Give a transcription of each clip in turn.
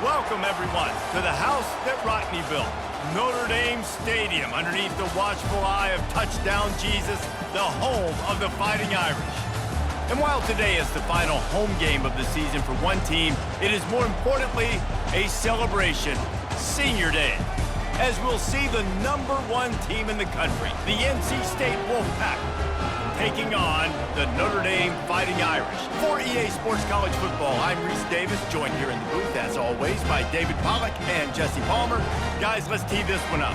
Welcome, everyone, to the house that Rodney built, Notre Dame Stadium, underneath the watchful eye of Touchdown Jesus, the home of the Fighting Irish. And while today is the final home game of the season for one team, it is more importantly a celebration, Senior Day, as we'll see the #1 team in the country, the NC State Wolfpack, taking on the Notre Dame Fighting Irish. For EA Sports College Football, I'm Reese Davis, joined here in the booth, as always, by David Pollack and Jesse Palmer. Guys, let's tee this one up.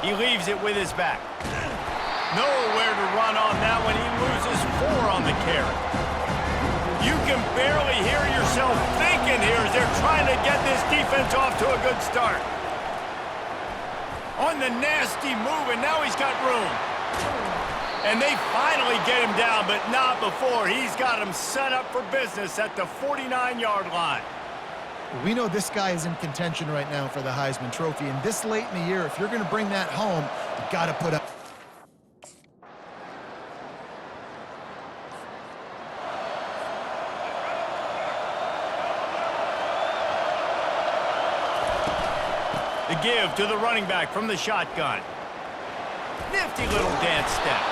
He leaves it with his back. Nowhere to run on that one. He loses 4 on the carry. You can barely hear yourself thinking here as they're trying to get this defense off to a good start. On the nasty move, and now he's got room. And they finally get him down, but not before. He's got him set up for business at the 49-yard line. We know this guy is in contention right now for the Heisman Trophy, and this late in the year, if you're going to bring that home, you've got to put up. The give to the running back from the shotgun. Nifty little dance step.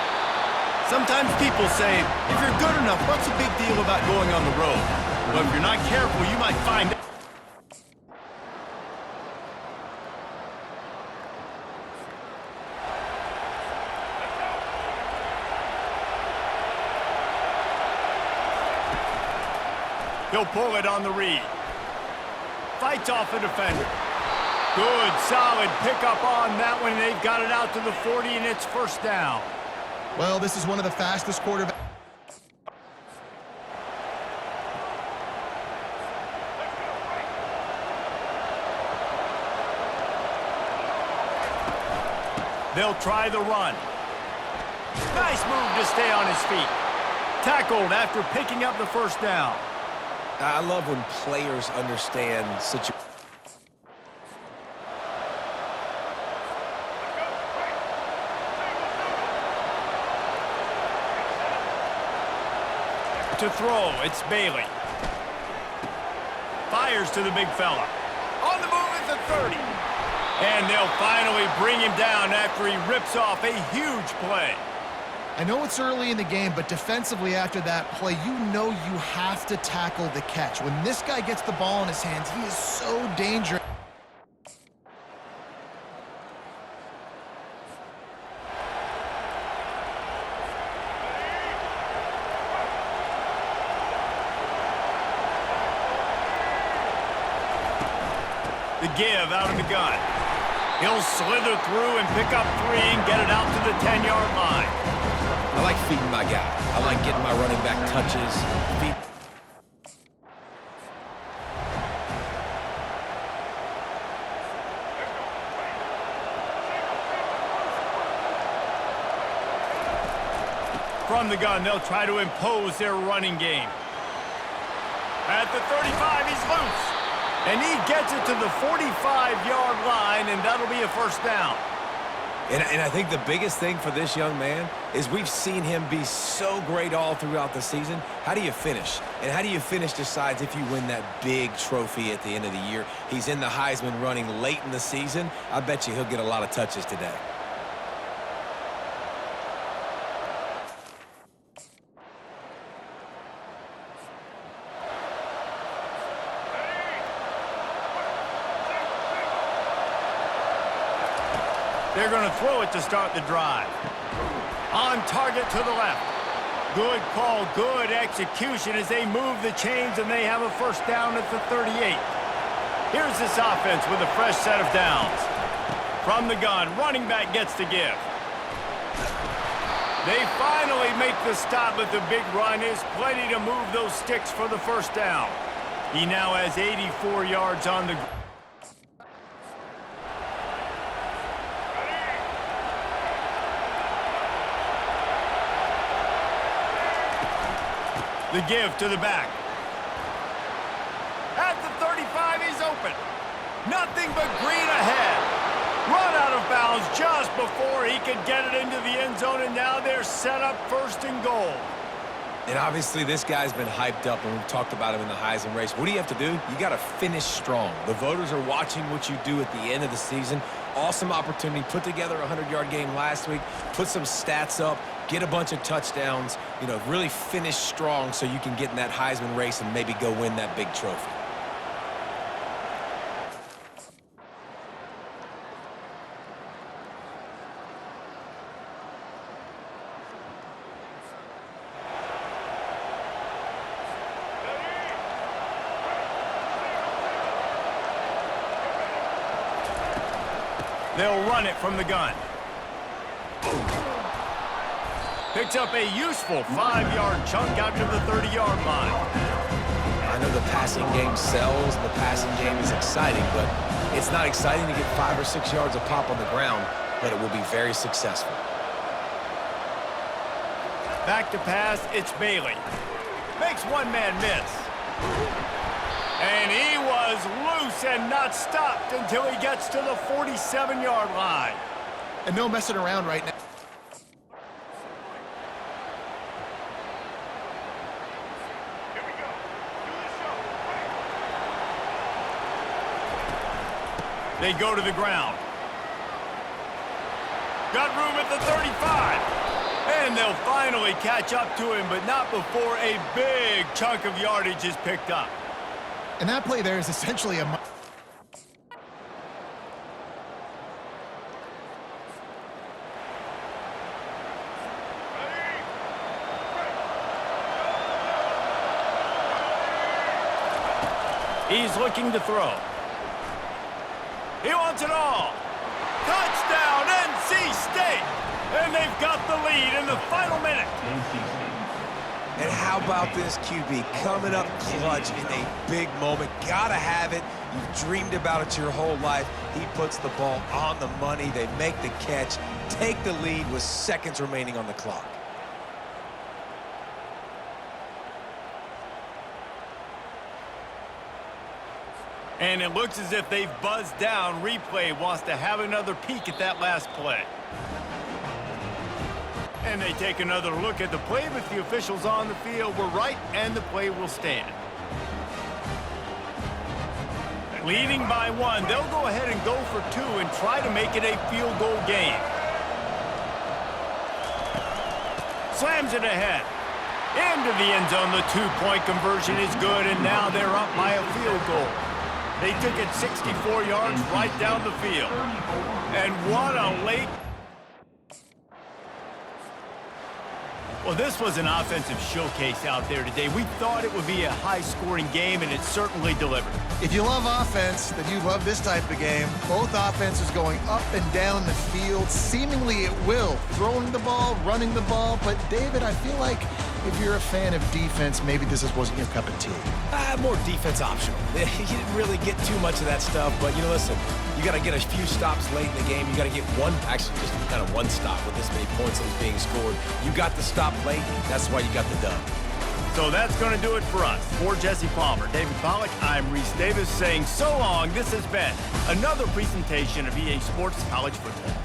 Sometimes people say, if you're good enough, what's the big deal about going on the road? But if you're not careful, you might find out. He'll pull it on the read. Fights off a defender. Good, solid pickup on that one. They've got it out to the 40, and it's first down. Well, this is one of the fastest quarterbacks. They'll try the run. Nice move to stay on his feet. Tackled after picking up the first down. I love when players understand situations. To throw, it's Bailey. Fires to the big fella. On the move at the 30. And they'll finally bring him down after he rips off a huge play. I know it's early in the game, but defensively after that play, you know you have to tackle the catch. When this guy gets the ball in his hands, he is so dangerous. The give out of the gun. He'll slither through and pick up 3 and get it out to the 10-yard line. I like feeding my guy. I like getting my running back touches. From the gun, they'll try to impose their running game. At the 35, he's loose. And he gets it to the 45-yard line, and that'll be a first down. And I think the biggest thing for this young man is we've seen him be so great all throughout the season. How do you finish? And how do you finish decides if you win that big trophy at the end of the year. He's in the Heisman running late in the season. I bet you he'll get a lot of touches today. They're going to throw it to start the drive. On target to the left. Good call, good execution as they move the chains and they have a first down at the 38. Here's this offense with a fresh set of downs. From the gun, running back gets the give. They finally make the stop, but the big run is plenty to move those sticks for the first down. He now has 84 yards on the ground. The give to the back. At the 35, he's open. Nothing but green ahead. Run out of bounds just before he could get it into the end zone, and now they're set up first and goal. And obviously this guy's been hyped up, and we've talked about him in the Heisman race. What do you have to do? You got to finish strong. The voters are watching what you do at the end of the season. Awesome opportunity. Put together a 100-yard game last week. Put some stats up. Get a bunch of touchdowns. You know, really finish strong so you can get in that Heisman race and maybe go win that big trophy. They'll run it from the gun. Picks up a useful 5-yard chunk out to the 30-yard line. I know the passing game sells, and the passing game is exciting, but it's not exciting to get 5 or 6 yards of pop on the ground, but it will be very successful. Back to pass, it's Bailey. Makes one man miss. And he was loose and not stopped until he gets to the 47-yard line. And no messing around right now. They go to the ground. Got room at the 35. And they'll finally catch up to him, but not before a big chunk of yardage is picked up. And that play there is essentially a... He's looking to throw. He wants it all. Touchdown, NC State! And they've got the lead in the final minute. And how about this QB coming up clutch in a big moment? Gotta have it. You've dreamed about it your whole life. He puts the ball on the money. They make the catch, take the lead with seconds remaining on the clock. And it looks as if they've buzzed down. Replay wants to have another peek at that last play. And they take another look at the play, but the officials on the field were right, and the play will stand. Leading by 1, they'll go ahead and go for 2 and try to make it a field goal game. Slams it ahead. Into the end zone, the 2-point conversion is good, and now they're up by a field goal. They took it 64 yards right down the field. And what a late... Well, this was an offensive showcase out there today. We thought it would be a high-scoring game, and it certainly delivered. If you love offense, then you love this type of game. Both offenses going up and down the field, seemingly at will. Throwing the ball, running the ball. But, David, I feel like if you're a fan of defense, maybe this wasn't your cup of tea. More defense optional. You didn't really get too much of that stuff, but, listen, you got to get a few stops late in the game. You got to get just kind of one stop with this many points that was being scored. You got the stop late. That's why you got the dub. So that's going to do it for us. For Jesse Palmer, David Pollack, I'm Reese Davis saying so long. This has been another presentation of EA Sports College Football.